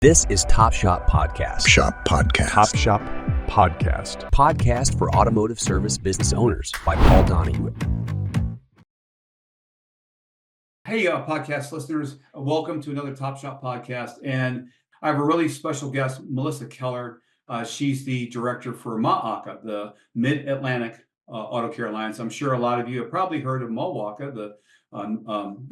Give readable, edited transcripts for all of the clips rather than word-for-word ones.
This is Top Shop Podcast. Shop Podcast. Top Shop Podcast. Podcast for automotive service business owners by Paul Donahue. Hey, podcast listeners, welcome to another Top Shop Podcast. And I have a really special guest, Melissa Keller. She's the director for MACA, the Mid-Atlantic Auto Care Alliance. I'm sure a lot of you have probably heard of NWACA, the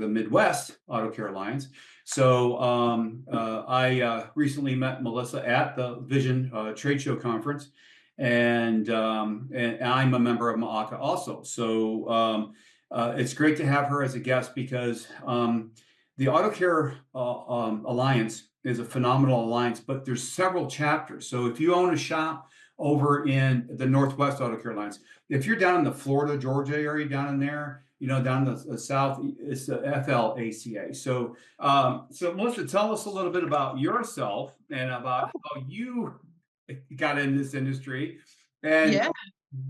Midwest Auto Care Alliance. So I recently met Melissa at the Vision Trade Show Conference, and I'm a member of MACA also. So it's great to have her as a guest because the Auto Care Alliance is a phenomenal alliance, but there's several chapters. So if you own a shop over in the Northwest Auto Care Alliance, if you're down in the Florida, Georgia area, down in there, down the south, it's the FLACA. So, Melissa, tell us a little bit about yourself and about how you got in this industry and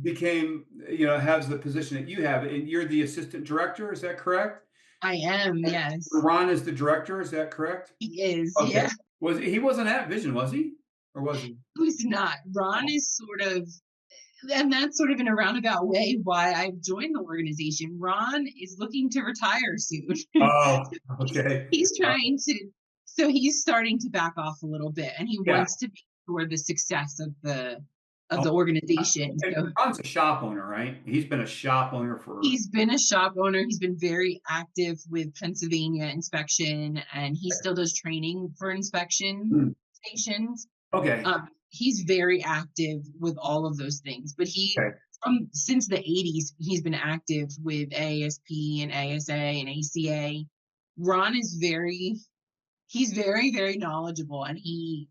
became, has the position that you have. And you're the assistant director, is that correct? I am, yes. Ron is the director, is that correct? He is, okay. Yeah. He wasn't at Vision, was he? Or was he? He's not. Ron is sort of, and that's sort of in a roundabout way why I've joined the organization. Ron is looking to retire soon. Oh, okay. He's trying to, so he's starting to back off a little bit, and he wants to be for the success of the organization. So, Ron's a shop owner, right? He's been a shop owner He's been a shop owner. He's been very active with Pennsylvania inspection, and he still does training for inspection stations. Okay. He's very active with all of those things, but since the 80s, he's been active with ASP and ASA and ACA. Ron is he's very, very knowledgeable, and he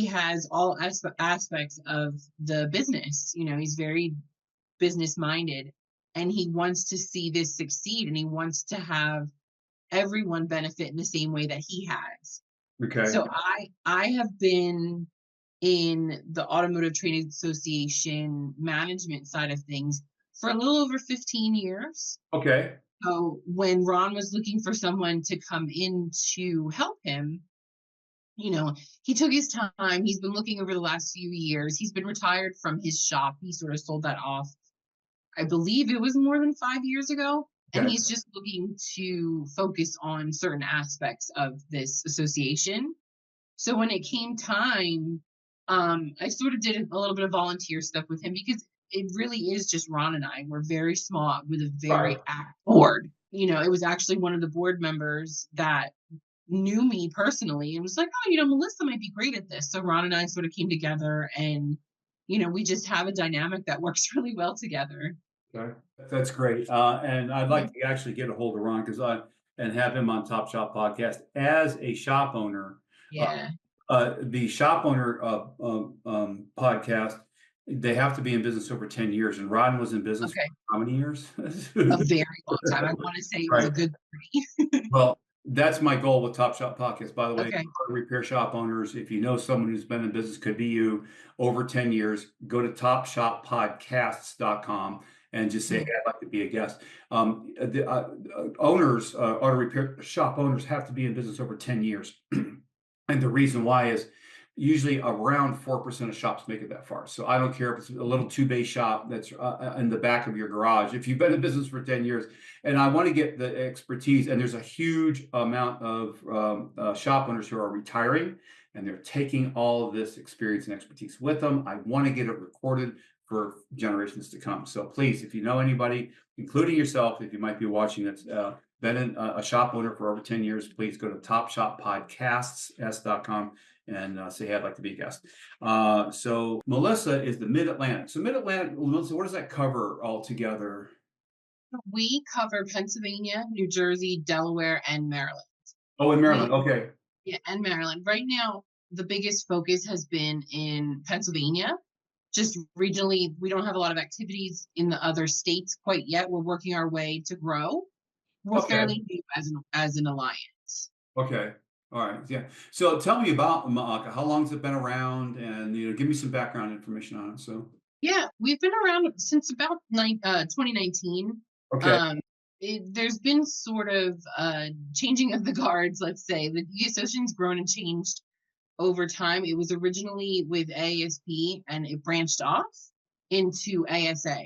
has all aspects of the business. He's very business minded, and he wants to see this succeed, and he wants to have everyone benefit in the same way that he has. Okay. So I have been in the Automotive Trade Association management side of things for a little over 15 years. Okay. So when Ron was looking for someone to come in to help him, he took his time. He's been looking over the last few years. He's been retired from his shop. He sort of sold that off, I believe it was more than 5 years ago. Okay. And he's just looking to focus on certain aspects of this association. So when it came time, I sort of did a little bit of volunteer stuff with him because it really is just Ron and I. We're very small with a very active board. It was actually one of the board members that knew me personally and was like, oh, Melissa might be great at this. So Ron and I sort of came together, and, we just have a dynamic that works really well together. Okay. That's great. And I'd like to actually get a hold of Ron and have him on Top Shop Podcast as a shop owner. Yeah. The shop owner podcast, they have to be in business over 10 years. And Ron was in business for how many years? A very long time. I want to say it was a good 30. Well, that's my goal with Top Shop Podcast. By the way, Okay. Repair shop owners, if you know someone who's been in business, could be you, over 10 years, go to topshoppodcasts.com and just say, hey, I'd like to be a guest. The owners, auto repair shop owners, have to be in business over 10 years. And the reason why is usually around 4% of shops make it that far. So I don't care if it's a little two-bay shop that's in the back of your garage. If you've been in business for 10 years, and I want to get the expertise, and there's a huge amount of shop owners who are retiring, and they're taking all of this experience and expertise with them. I want to get it recorded for generations to come. So please, if you know anybody, including yourself, if you might be watching that's been a shop owner for over 10 years, please go to topshoppodcasts.com and say, hey, I'd like to be a guest. So Melissa is the Mid-Atlantic. So Mid-Atlantic, Melissa, what does that cover altogether? We cover Pennsylvania, New Jersey, Delaware, and Maryland. Oh, in Maryland. Okay. Yeah, and Maryland. Right now, the biggest focus has been in Pennsylvania. Just regionally, we don't have a lot of activities in the other states quite yet. We're working our way to grow. We're fairly new as an alliance. Okay. All right. Yeah. So tell me about MACA. How long has it been around? And give me some background information on it. So yeah, we've been around since about 2019. Okay. There's been sort of changing of the guards, let's say. The association's grown and changed over time. It was originally with AASP and it branched off into ASA.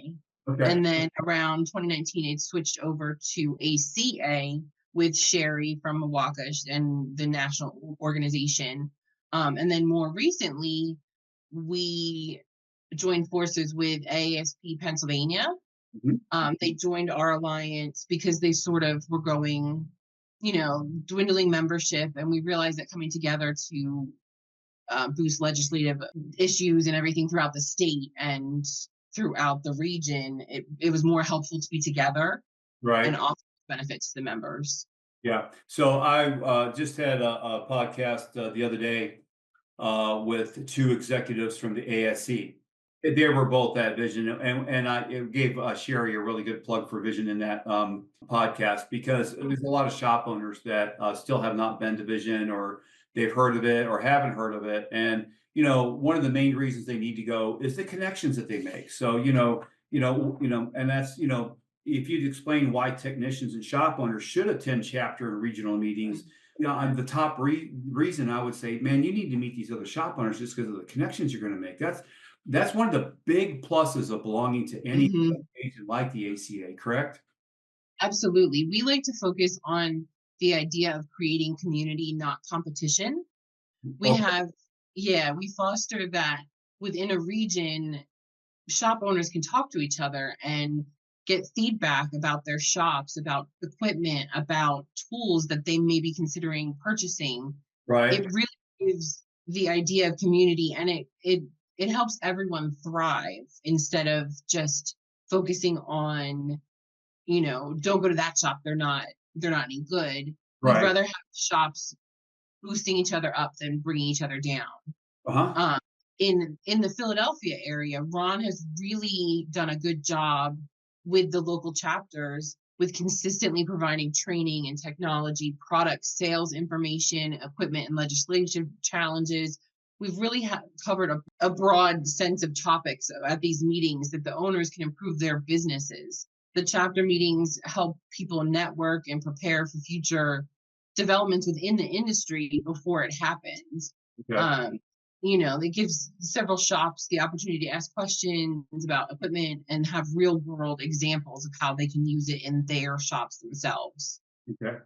Okay. And then around 2019, it switched over to ACA with Sherry from NWACA and the national organization. And then more recently, we joined forces with AASP Pennsylvania. They joined our alliance because they sort of were going, dwindling membership. And we realized that coming together to boost legislative issues and everything throughout the state and throughout the region, it was more helpful to be together and offer benefits to the members. Yeah. So I just had a podcast the other day with two executives from the ASC. They were both at Vision, and I gave Sherry a really good plug for Vision in that podcast, because there's a lot of shop owners that still have not been to Vision, or they've heard of it or haven't heard of it. And one of the main reasons they need to go is the connections that they make. So and that's if you'd explain why technicians and shop owners should attend chapter and regional meetings. And the top reason I would say, man, you need to meet these other shop owners just because of the connections you're going to make. That's one of the big pluses of belonging to any agent like the ACA, correct? Absolutely. We like to focus on the idea of creating community, not competition. We foster that within a region. Shop owners can talk to each other and get feedback about their shops, about equipment, about tools that they may be considering purchasing. Right. It really gives the idea of community, and it helps everyone thrive instead of just focusing on, don't go to that shop. They're not any good. Right. We'd rather have shops boosting each other up than bringing each other down. In the Philadelphia area, Ron has really done a good job with the local chapters with consistently providing training and technology, product sales information, equipment and legislative challenges. We've really covered a broad sense of topics at these meetings that the owners can improve their businesses. The chapter meetings help people network and prepare for future developments within the industry before it happens. Okay. It gives several shops the opportunity to ask questions about equipment and have real world examples of how they can use it in their shops themselves. Okay.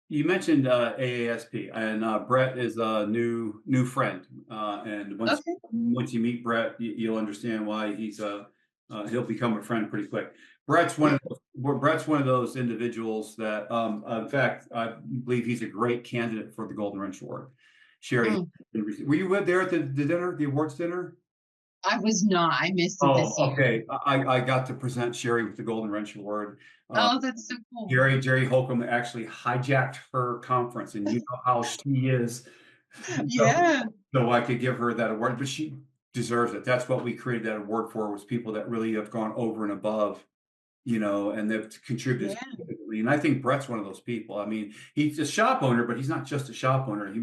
You mentioned AASP, and Brett is a new friend. And once you meet Brett, you'll understand why he'll become a friend pretty quick. Brett's one of those individuals that, in fact, I believe he's a great candidate for the Golden Wrench Award. Sherry, were you there at the dinner, the awards dinner? I was not. I missed it this year. Okay. I got to present Sherry with the Golden Wrench Award. That's so cool. Jerry Holcomb actually hijacked her conference, and you know how she is. Yeah. So I could give her that award, but she deserves it. That's what we created that award for, was people that really have gone over and above, and they've contributed significantly. And I think Brett's one of those people. I mean, he's a shop owner, but he's not just a shop owner.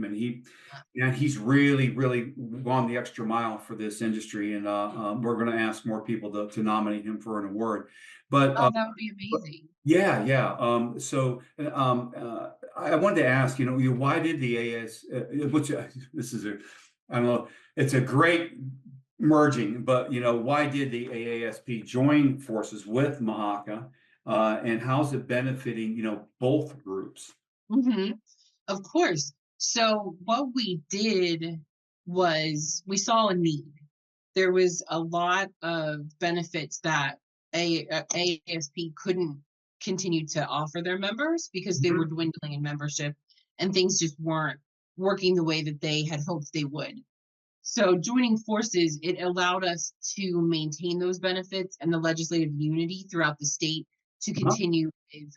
He's really, really gone the extra mile for this industry. And we're going to ask more people to nominate him for an award. But that would be amazing. Yeah. So I wanted to ask, why did the AS, which this is I don't know, it's a great merging, but why did the AASP join forces with MACA, and how's it benefiting both groups? Of course. So what we did was we saw a need. There was a lot of benefits that AASP couldn't continue to offer their members because they were dwindling in membership and things just weren't working the way that they had hoped they would. So joining forces, it allowed us to maintain those benefits and the legislative unity throughout the state to continue with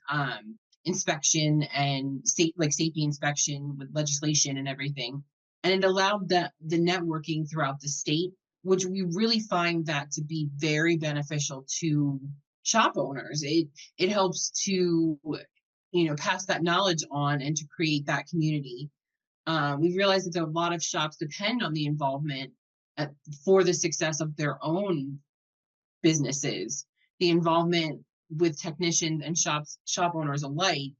inspection and safety inspection with legislation and everything. And it allowed the networking throughout the state, which we really find that to be very beneficial to shop owners. It helps to, pass that knowledge on and to create that community. We realized that there are a lot of shops depend on the involvement for the success of their own businesses. The involvement with technicians and shop owners alike,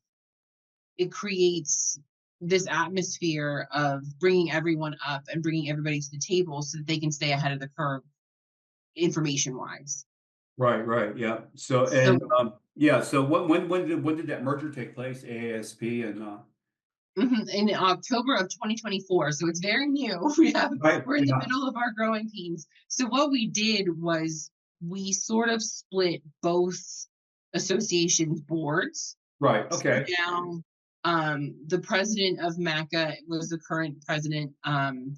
it creates this atmosphere of bringing everyone up and bringing everybody to the table so that they can stay ahead of the curve information wise. Right. Yeah. So, So and yeah. So when did that merger take place? AASP and in October of 2024, so it's very new. We're in the Yeah. middle of our growing pains. So what we did was we sort of split both associations boards. Right. So Okay. now, the president of MACA was the current president,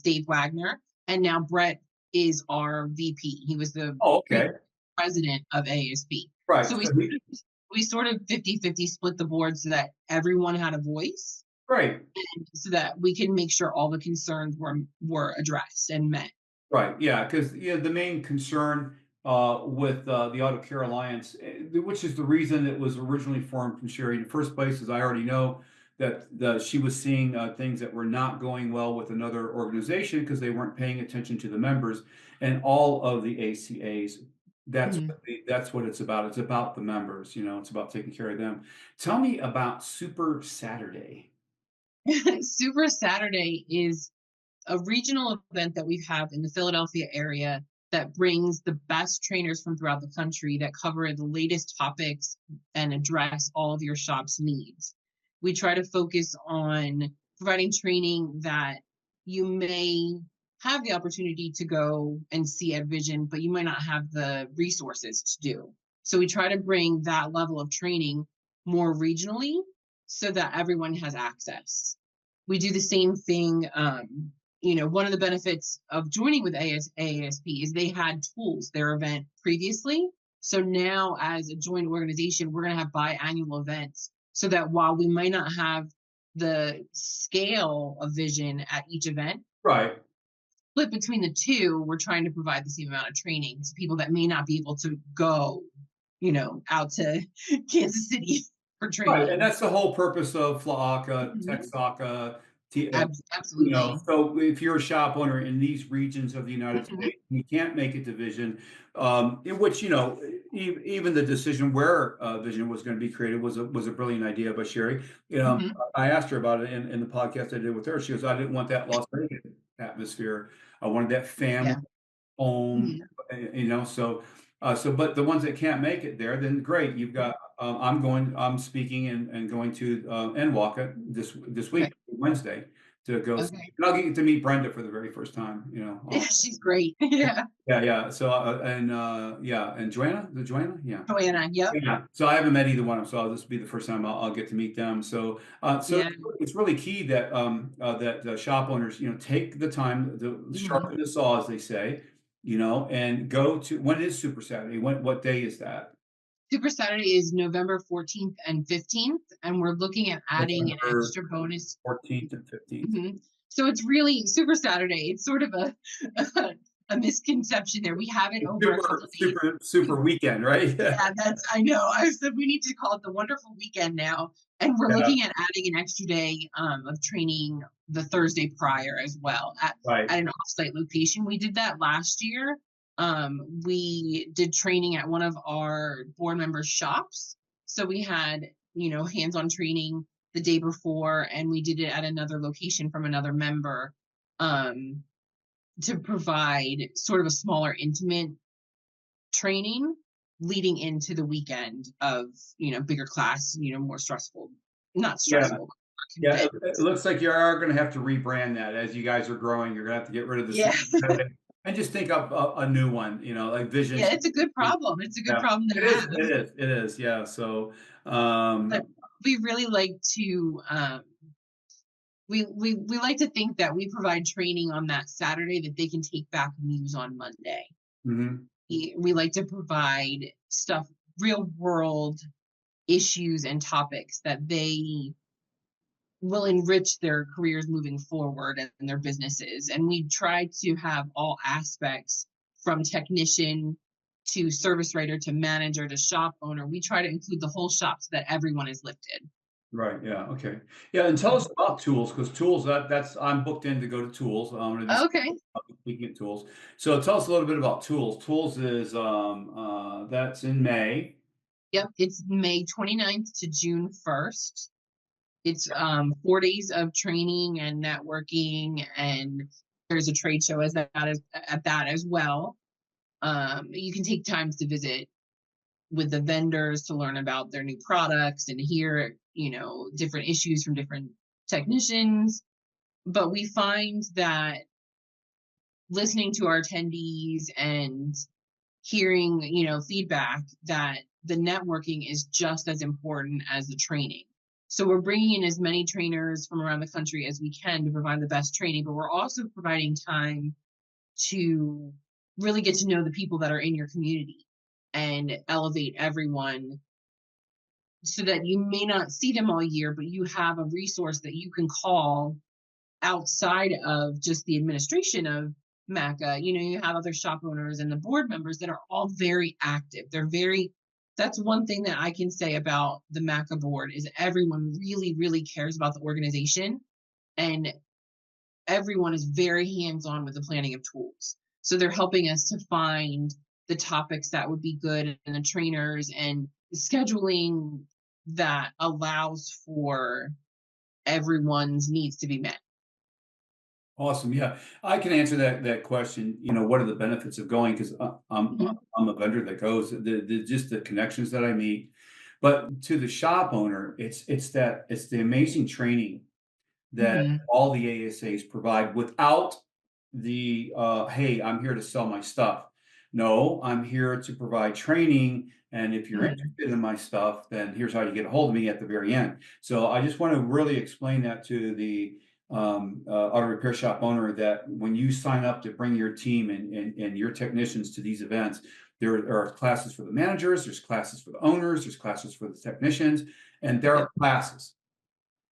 Dave Wagner, and now Brett is our VP. He was the Oh, previous okay. president of ASP. Right. So So he, we sort of 50-50 split the board so that everyone had a voice, right. so that we can make sure all the concerns were addressed and met. Right, yeah, because the main concern with the Auto Care Alliance, which is the reason it was originally formed from Sherry in the first place, is I already know that she was seeing things that were not going well with another organization because they weren't paying attention to the members and all of the ACAs. Mhm. That's what it's about. It's about the members. It's about taking care of them. Tell me about Super Saturday. Super Saturday is a regional event that we have in the Philadelphia area that brings the best trainers from throughout the country that cover the latest topics and address all of your shop's needs. We try to focus on providing training that you may have the opportunity to go and see at Vision, but you might not have the resources to do. So we try to bring that level of training more regionally so that everyone has access. We do the same thing. One of the benefits of joining with AASP is they had tools, their event previously. So now, as a joint organization, we're going to have biannual events so that while we might not have the scale of Vision at each event, Right. split between the two, we're trying to provide the same amount of training to people that may not be able to go, out to Kansas City for Right, and training. that's the whole purpose of FLACA, Mhm. TexACA, Absolutely. so if you're a shop owner in these regions of the United Mhm. States, and you can't make a division, in which, even the decision where Vision was going to be created was a brilliant idea by Sherry. Mhm. I asked her about it in the podcast I did with her. She goes, I didn't want that Las Vegas atmosphere. I wanted that family Yeah. home, Mhm. but the ones that can't make it there, then great. You've got, I'm speaking and going to NWACA this Okay. week, Wednesday, to go see, Okay. and I'll get to meet Brenda for the very first time, Yeah, she's great. Yeah. yeah. So, and Joanna, yeah. Joanna. Yep. Yeah, so I haven't met either one of them, so this will be the first time I'll get to meet them. So Yeah. it's really key that shop owners, take the time to Mhm. sharpen the saw, as they say, and go to when is Super Saturday? What day is that? Super Saturday is November 14th and 15th, and we're looking at adding an November extra bonus. 14th and 15th. Mhm. So it's really Super Saturday. It's sort of a a misconception there. We have it over a couple Super, of days. super, super weekend, right? Yeah, I know. I said we need to call it the wonderful weekend now. And we're Yeah, looking at adding an extra day of training the Thursday prior as well right. at an offsite location. We did that last year. We did training at one of our board members' shops. So we had, hands-on training the day before, and we did it at another location from another member, um, to provide sort of a smaller, intimate training leading into the weekend of, bigger class, more stressful, not Yeah. stressful, but Yeah, convinced. it looks like you are gonna have to rebrand that as you guys are growing. You're gonna have to get rid of the Yeah. Super Saturday and just think up a new one, like Vision. Yeah, it's a good problem. It's a good Yeah, problem to it is, have. yeah. So, But we really like to we like to think that we provide training on that Saturday that they can take back and use on Monday. mhm. We like to provide stuff, real world issues and topics that they will enrich their careers moving forward and their businesses. And we try to have all aspects from technician to service writer to manager to shop owner. We try to include the whole shop so that everyone is lifted. Right, yeah, okay. Yeah, and tell us about tools, because tools, that's I'm booked in to go to tools. I'm gonna be Okay. speaking at tools. So tell us a little bit about tools. Tools is that's in May. Yep. It's May 29th to June 1st. It's 4 days of training and networking, and there's a trade show at that as well. You can take times to visit with the vendors to learn about their new products and hear, different issues from different technicians. But we find that listening to our attendees and hearing, feedback, that the networking is just as important as the training. So we're bringing in as many trainers from around the country as we can to provide the best training, but we're also providing time to really get to know the people that are in your community and elevate everyone so that you may not see them all year, but you have a resource that you can call outside of just the administration of MACA. You have other shop owners and the board members that are all very active. That's one thing that I can say about the MACA board is everyone really, really cares about the organization, and everyone is very hands-on with the planning of tools. So they're helping us to find the topics that would be good and the trainers and the scheduling that allows for everyone's needs to be met. Awesome. Yeah, I can answer that question. What are the benefits of going? Because Mhm. I'm a vendor that goes. Just the connections that I meet, but to the shop owner, it's the amazing training that Mhm. all the ASAs provide without the hey, I'm here to sell my stuff. No, I'm here to provide training. And if you're Mhm. interested in my stuff, then here's how you get a hold of me at the very end. So I just want to really explain that to the auto repair shop owner that when you sign up to bring your team and your technicians to these events, there are classes for the managers, there's classes for the owners, there's classes for the technicians, and there Yep. are classes.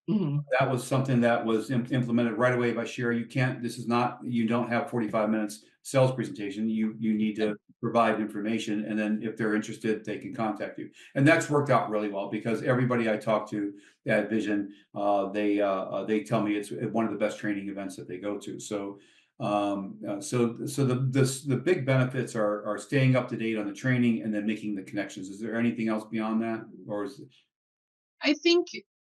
Mhm. That was something that was implemented right away by Sherry. You don't have 45 minutes sales presentation. You need Yep. to provide information, and then if they're interested, they can contact you. And that's worked out really well because everybody I talk to at Vision, they tell me it's one of the best training events that they go to. So the big benefits are staying up to date on the training and then making the connections. Is there anything else beyond that, or is it? I think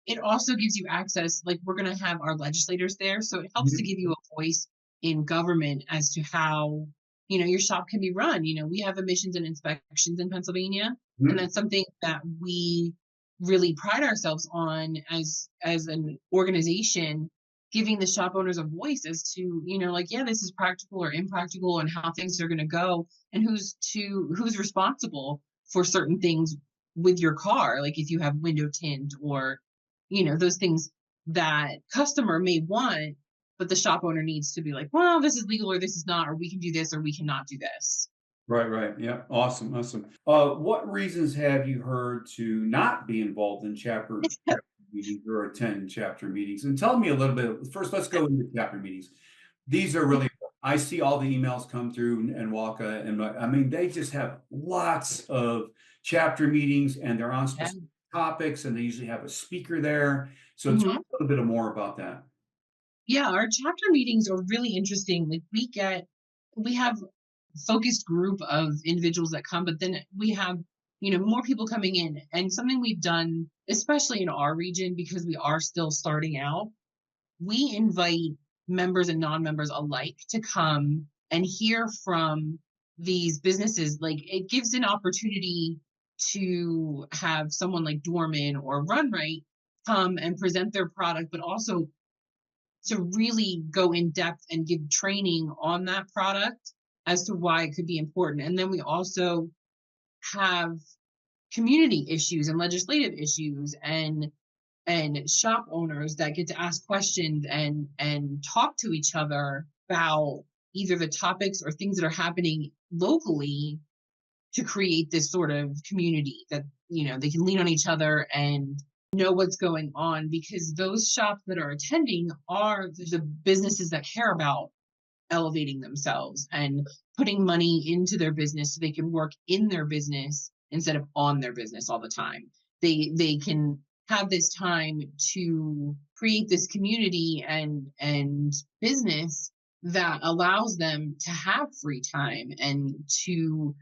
it also gives you access, like we're going to have our legislators there. So it helps to Mhm, give you a voice in government as to how, your shop can be run. We have emissions and inspections in Pennsylvania, and mhm. that's something that we really pride ourselves on as an organization, giving the shop owners a voice as to, like, yeah, this is practical or impractical and how things are going to go and who's responsible for certain things with your car, like if you have window tint or, those things that customer may want, but the shop owner needs to be like, well, this is legal or this is not, or we can do this or we cannot do this. Right, right. Yeah. Awesome. Awesome. What reasons have you heard to not be involved in chapter meetings or attend chapter meetings? And tell me a little bit. First, let's go into chapter meetings. These are really, I see all the emails come through NWACA, and I mean, they just have lots of chapter meetings and they're on Yeah. specific topics and they usually have a speaker there. So tell Mhm. me a little bit more about that. Yeah, our chapter meetings are really interesting. Like we have focused group of individuals that come, but then we have, more people coming in. And something we've done, especially in our region, because we are still starting out, we invite members and non-members alike to come and hear from these businesses. Like it gives an opportunity to have someone like Dorman or Run Right come and present their product, but also to really go in depth and give training on that product as to why it could be important. And then we also have community issues and legislative issues and shop owners that get to ask questions and talk to each other about either the topics or things that are happening locally to create this sort of community that they can lean on each other and know what's going on, because those shops that are attending are the businesses that care about elevating themselves and putting money into their business so they can work in their business instead of on their business all the time. They can have this time to create this community and business that allows them to have free time and to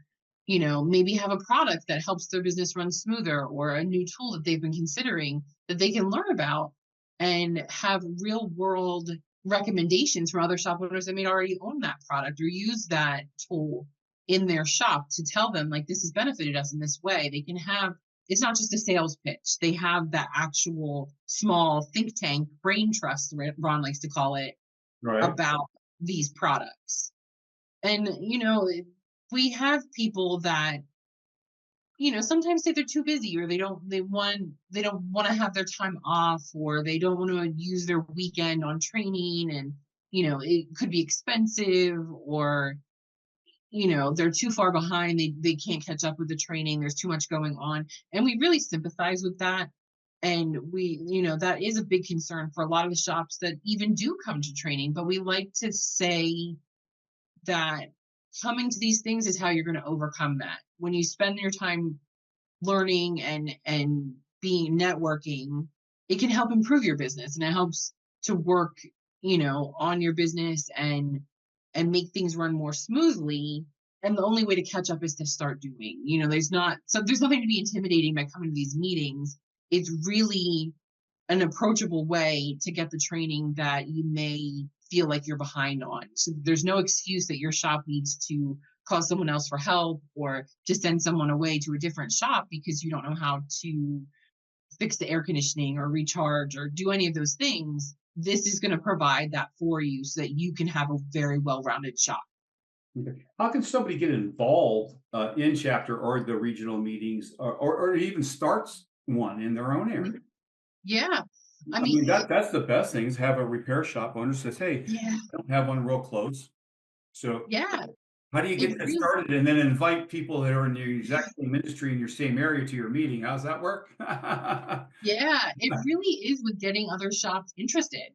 maybe have a product that helps their business run smoother or a new tool that they've been considering that they can learn about and have real world recommendations from other shop owners that may already own that product or use that tool in their shop to tell them, like, this has benefited us in this way. They can have, it's not just a sales pitch. They have that actual small think tank, brain trust, Ron likes to call it, Right. about these products. And, we have people that, sometimes say they're too busy, or they don't want to have their time off, or they don't want to use their weekend on training, and it could be expensive, or they're too far behind, they can't catch up with the training, there's too much going on, and we really sympathize with that. And we, that is a big concern for a lot of the shops that even do come to training. But we like to say that coming to these things is how you're going to overcome that. When you spend your time learning and being networking, it can help improve your business, and it helps to work, on your business and make things run more smoothly. And the only way to catch up is to start doing. There's nothing to be intimidating by coming to these meetings. It's really an approachable way to get the training that you may feel like you're behind on. So there's no excuse that your shop needs to call someone else for help, or to send someone away to a different shop because you don't know how to fix the air conditioning or recharge or do any of those things. This is going to provide that for you so that you can have a very well-rounded shop. Okay. How can somebody get involved in chapter or the regional meetings, or even starts one in their own area? Yeah. I I mean, mean, that's the best thing, is have a repair shop owner says, hey, yeah, I don't have one real close. So yeah, how do you it get that really, started, and then invite people that are in your exact same industry in your same area to your meeting? How's that work? yeah, it really is with getting other shops interested.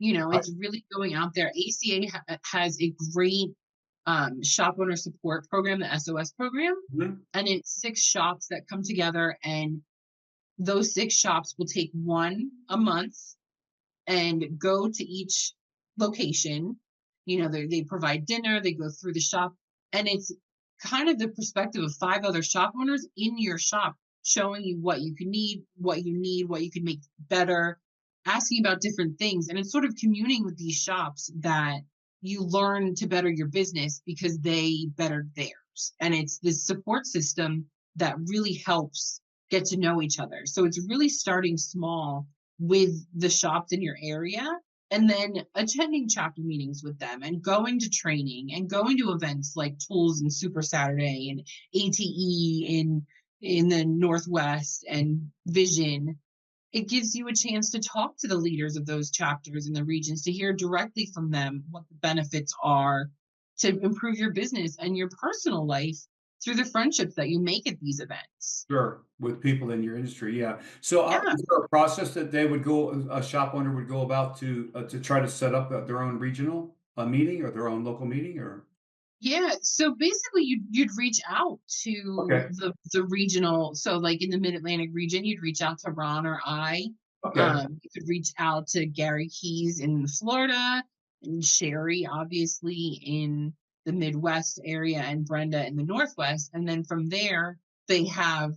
Right. It's really going out there. ACA has a great shop owner support program, the SOS program, Mhm. and it's 6 shops that come together, and those 6 shops will take one a month and go to each location. They provide dinner, they go through the shop, and it's kind of the perspective of 5 other shop owners in your shop, showing you what you can need, what you can make better, asking about different things. And it's sort of communing with these shops that you learn to better your business because they bettered theirs. And it's this support system that really helps get to know each other. So it's really starting small with the shops in your area, and then attending chapter meetings with them, and going to training, and going to events like Tools and Super Saturday and ATE in the Northwest, and Vision. It gives you a chance to talk to the leaders of those chapters in the regions, to hear directly from them what the benefits are to improve your business and your personal life through the friendships that you make at these events. Sure, with people in your industry, yeah. So, Yeah. is there a process that they would go, a shop owner would go about to try to set up their own regional meeting, or their own local meeting, or? Yeah, so basically you'd reach out to Okay, the regional, so like in the Mid-Atlantic region, you'd reach out to Ron or I. okay. You could reach out to Gary Keys in Florida, and Sherry obviously in the Midwest area, and Brenda in the Northwest. And then from there, they have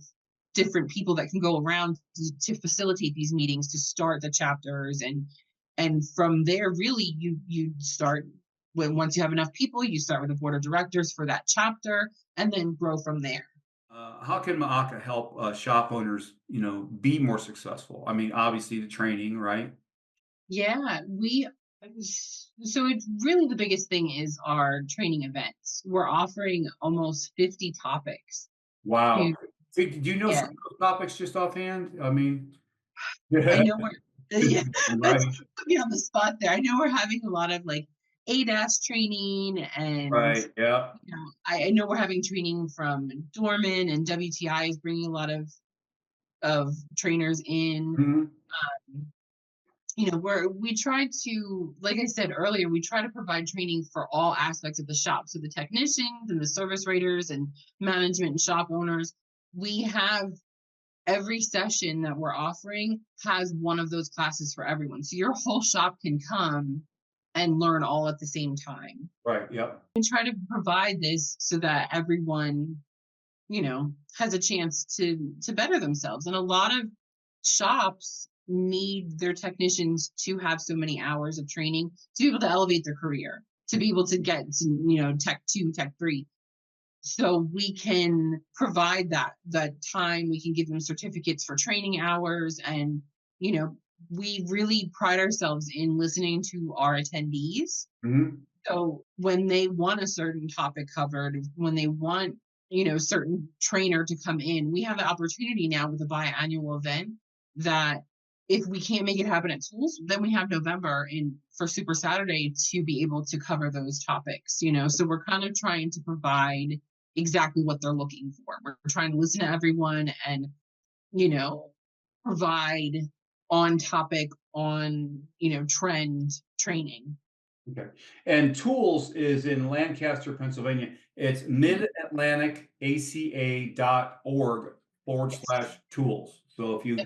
different people that can go around to facilitate these meetings, to start the chapters. And from there, really, you start, when once you have enough people, you start with a board of directors for that chapter, and then grow from there. How can MACA help shop owners, be more successful? I mean, obviously the training, right? Yeah, so it's really, the biggest thing is our training events. We're offering almost 50 topics Wow. to, Hey, do you know yeah, some of those topics just offhand? I mean, I know we're, yeah, that's right, put me on the spot there. I know we're having a lot of like ADAS training, and right, yeah. I know we're having training from Dorman, and WTI is bringing a lot of trainers in. Mhm. We try to, like I said earlier, we try to provide training for all aspects of the shop. So the technicians and the service raters and management and shop owners, we have every session that we're offering has one of those classes for everyone. So your whole shop can come and learn all at the same time. Right, yep. And try to provide this so that everyone, has a chance to better themselves. And a lot of shops need their technicians to have so many hours of training to be able to elevate their career, to be able to get to, tech 2, tech 3. So we can provide that time. We can give them certificates for training hours. And, we really pride ourselves in listening to our attendees. Mhm. So when they want a certain topic covered, when they want, certain trainer to come in, we have the opportunity now with a biannual event that if we can't make it happen at Tools, then we have November for Super Saturday to be able to cover those topics, So we're kind of trying to provide exactly what they're looking for. We're trying to listen to everyone and, provide on topic, on, trend training. Okay. And Tools is in Lancaster, Pennsylvania. It's midatlanticaca.org/tools. So if you,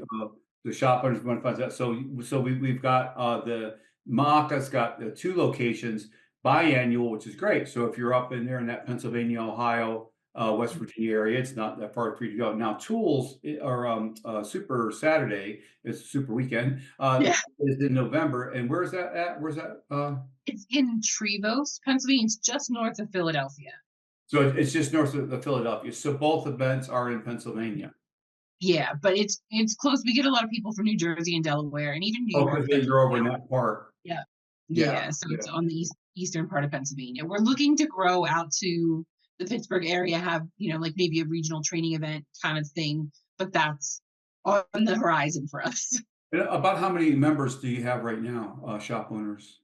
the shop owners want to find that. So we've got the MACA's got the 2 locations, biannual, which is great. So if you're up in there in that Pennsylvania, Ohio, West Virginia area, it's not that far for you to go. Now Tools or Super Saturday, it's Super Weekend, Yeah. is in November. And where's that at? Where's that? It's in Trevose, Pennsylvania. It's just north of Philadelphia. So it's just north of Philadelphia. So both events are in Pennsylvania. Yeah, but it's close. We get a lot of people from New Jersey and Delaware, and even New Oh, York. because you're over in that part. Yeah, Yeah. yeah. So it's on the eastern part of Pennsylvania. We're looking to grow out to the Pittsburgh area, have like maybe a regional training event kind of thing, but that's on the horizon for us. And about how many members do you have right now, shop owners?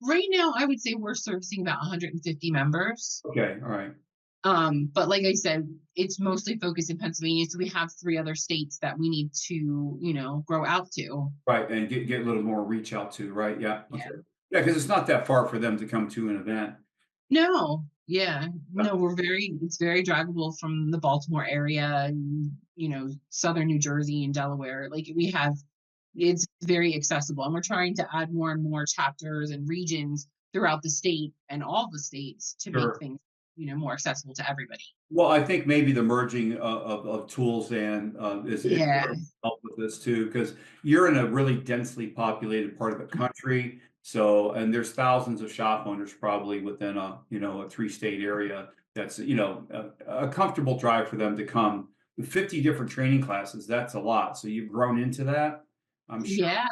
Right now, I would say we're servicing about 150 members. Okay, all right. But like I said, it's mostly focused in Pennsylvania, so we have 3 other states that we need to, grow out to. Right, and get a little more reach out to, right? Yeah. Yeah. Okay. Yeah, because it's not that far for them to come to an event. No, yeah, no, it's very drivable from the Baltimore area and, southern New Jersey and Delaware. Like it's very accessible, and we're trying to add more and more chapters and regions throughout the state and all the states to make Sure. things, more accessible to everybody. Well, I think maybe the merging of Tools and is Yeah. gonna help with this too, because you're in a really densely populated part of the country. So, and there's thousands of shop owners probably within a 3-state area. That's a comfortable drive for them to come. With 50 different training classes, that's a lot. So you've grown into that, I'm sure. Yeah.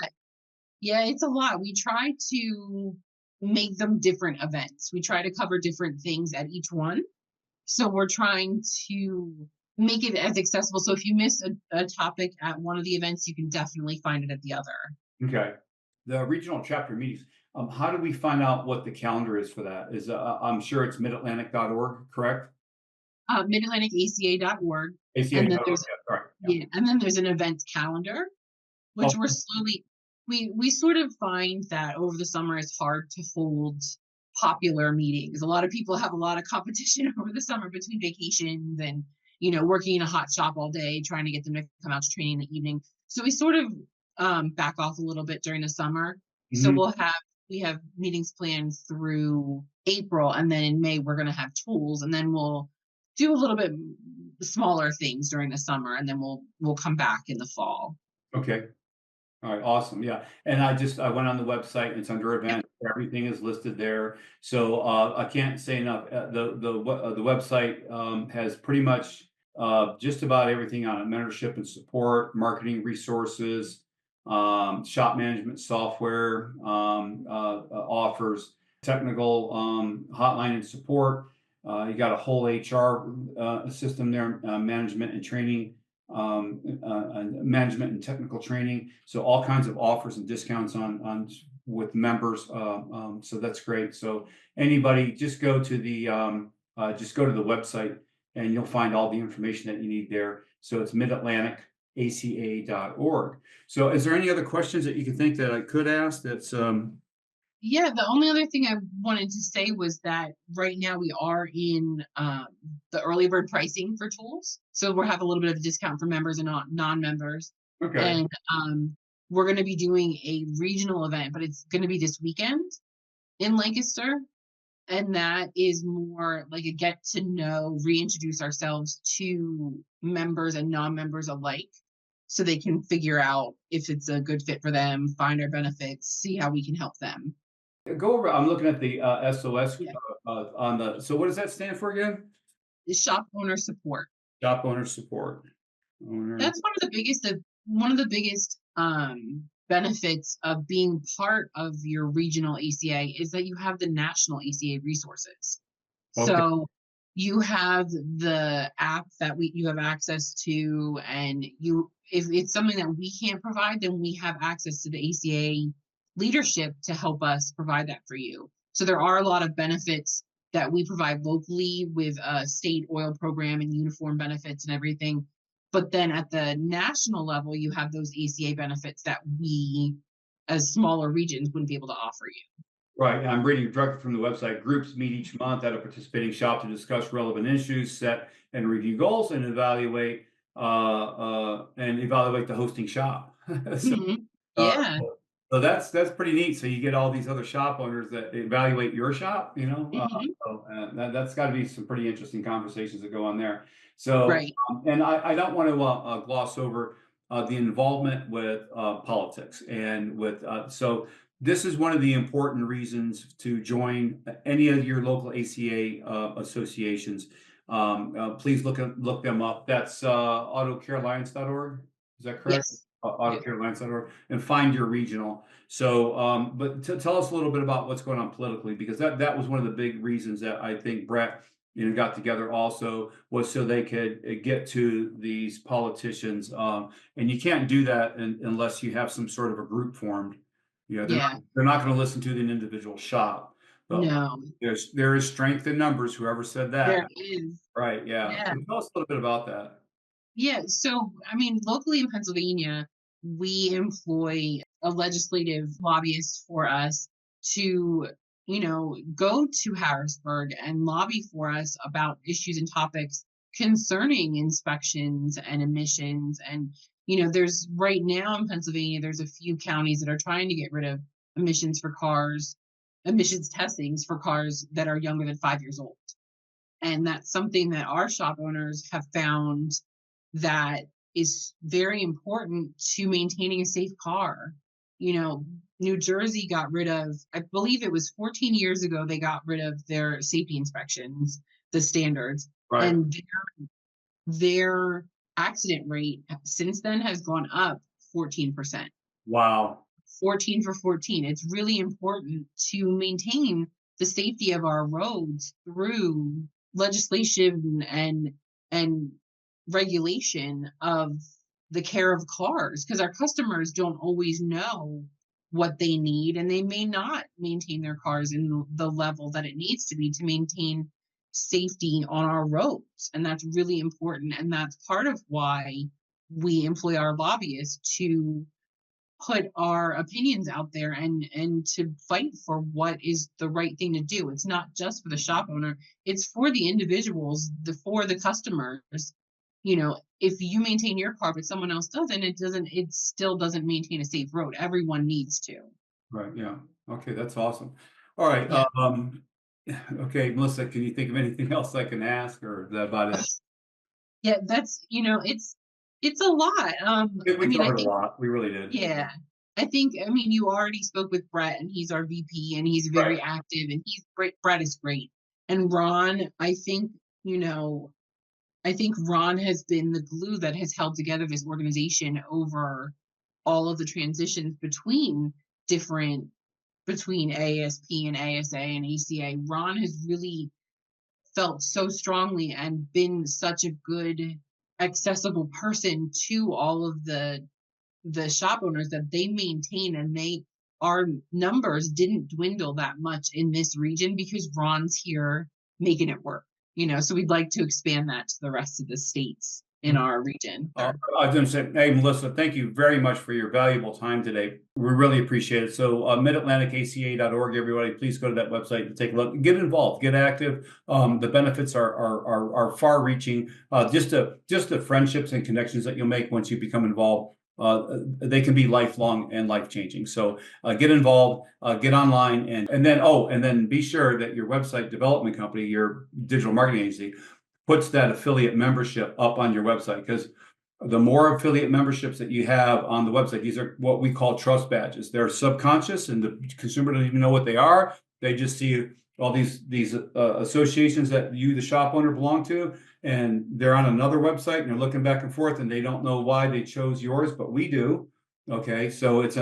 Yeah, it's a lot. We try to make them different events. We try to cover different things at each one. So we're trying to make it as accessible. So if you miss a topic at one of the events, you can definitely find it at the other. Okay. The regional chapter meetings. How do we find out what the calendar is for that? I'm sure it's midatlantic.org, correct? MidAtlanticACA.org. ACA. And then Okay, there's all right. Yeah. yeah, and then there's an events calendar, which Oh. we're slowly we sort of find that over the summer it's hard to hold popular meetings. A lot of people have a lot of competition over the summer between vacations and working in a hot shop all day, trying to get them to come out to training in the evening. So we sort of back off a little bit during the summer. So Mhm. we have meetings planned through April, and then in May we're going to have Tools, and then we'll do a little bit smaller things during the summer, and then we'll come back in the fall. Okay. All right, awesome. Yeah. And I went on the website and it's under Yep. events. Everything is listed there. So I can't say enough. The website has pretty much just about everything on it: mentorship and support, marketing resources, shop management software, offers technical hotline and support. You got a whole HR system there, management and training, management and technical training. So all kinds of offers and discounts on with members. So that's great. So anybody, just go to the website and you'll find all the information that you need there. So it's midatlanticaca.org. So is there any other questions that you can think that I could ask? That's Yeah, the only other thing I wanted to say was that right now we are in the early bird pricing for Tools. So we'll have a little bit of a discount for members and non-members. okay. And we're going to be doing a regional event, but it's going to be this weekend in Lancaster. And that is more like a get to know, reintroduce ourselves to members and non-members alike. so they can figure out if it's a good fit for them, find our benefits, see how we can help them. Go over. I'm looking at the SOS Yeah. on the. So what does that stand for again? The shop owner support. Shop owner support. Owner. That's one of the biggest benefits of being part of your regional ACA is that you have the national ACA resources. Okay. So you have the app that you have access to, and if it's something that we can't provide, then we have access to the ACA leadership to help us provide that for you. So there are a lot of benefits that we provide locally with a state oil program and uniform benefits and everything. But then at the national level, you have those ACA benefits that we, as smaller regions, wouldn't be able to offer you. Right. I'm reading directly from the website. Groups meet each month at a participating shop to discuss relevant issues, set and review goals, and evaluate the hosting shop. So, Mhm. uh, Yeah. so that's pretty neat. So you get all these other shop owners that evaluate your shop. Mhm. That's got to be some pretty interesting conversations that go on there. So, Right. and I don't want to gloss over the involvement with politics and with so. This is one of the important reasons to join any of your local ACA associations. Please look them up. That's autocarealliance.org. Is that correct? Yes. Yeah. Autocarealliance.org, and find your regional. So, but tell us a little bit about what's going on politically, because that was one of the big reasons that I think Brett got together also, was so they could get to these politicians. And you can't do that unless you have some sort of a group formed. Yeah. They're not going to listen to an individual shop, but No, there is strength in numbers. Whoever said that, there is. right? Yeah. Yeah. So tell us a little bit about that. Yeah. So, I mean, locally in Pennsylvania, we employ a legislative lobbyist for us to, go to Harrisburg and lobby for us about issues and topics concerning inspections and emissions. And, there's right now in Pennsylvania, there's a few counties that are trying to get rid of emissions for cars, emissions testings for cars that are younger than 5 years old. And that's something that our shop owners have found that is very important to maintaining a safe car. New Jersey got rid of, I believe it was 14 years ago, they got rid of their safety inspections, the standards, Right. and their accident rate since then has gone up 14%. Wow. 14 for 14. It's really important to maintain the safety of our roads through legislation and regulation of the care of cars, because our customers don't always know what they need, and they may not maintain their cars in the level that it needs to be to maintain safety on our roads. And that's really important, and that's part of why we employ our lobbyists to put our opinions out there and to fight for what is the right thing to do. It's not just for the shop owner, it's for the individuals, for the customers. If you maintain your car but someone else doesn't, it still doesn't maintain a safe road. Everyone needs to. Right. Yeah. Okay. That's awesome. All right. Yeah. Okay, Melissa, can you think of anything else I can ask, or is that about it? Yeah, that's it's a lot. We I mean, I covered a think, lot. We really did. yeah. I mean, you already spoke with Brett, and he's our VP, and he's Right. very active, and he's great. Brett is great. And Ron, I think Ron has been the glue that has held together this organization over all of the transitions different between ASP and ASA and ACA. Ron has really felt so strongly and been such a good, accessible person to all of the shop owners that they maintain, and our numbers didn't dwindle that much in this region because Ron's here making it work. So we'd like to expand that to the rest of the states in our region. I was going to say, hey, Melissa, thank you very much for your valuable time today. We really appreciate it. So, midatlanticaca.org, everybody, please go to that website and take a look. Get involved, get active. The benefits are far-reaching. Just the friendships and connections that you'll make once you become involved. They can be lifelong and life-changing. So get involved, get online, and then be sure that your website development company, your digital marketing agency, puts that affiliate membership up on your website, because the more affiliate memberships that you have on the website, these are what we call trust badges. They're subconscious, and the consumer doesn't even know what they are. They just see all these associations that you, the shop owner, belong to, and they're on another website, and they're looking back and forth, and they don't know why they chose yours, but we do. Okay, so it's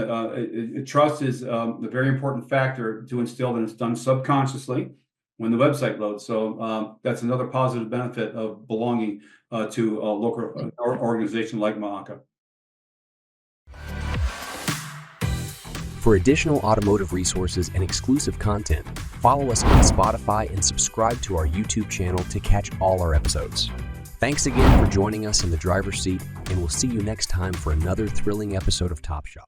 trust is a very important factor to instill, and it's done subconsciously when the website loads. So that's another positive benefit of belonging to a local organization like MACA. For additional automotive resources and exclusive content, follow us on Spotify and subscribe to our YouTube channel to catch all our episodes. Thanks again for joining us in the driver's seat, and we'll see you next time for another thrilling episode of Top Shop.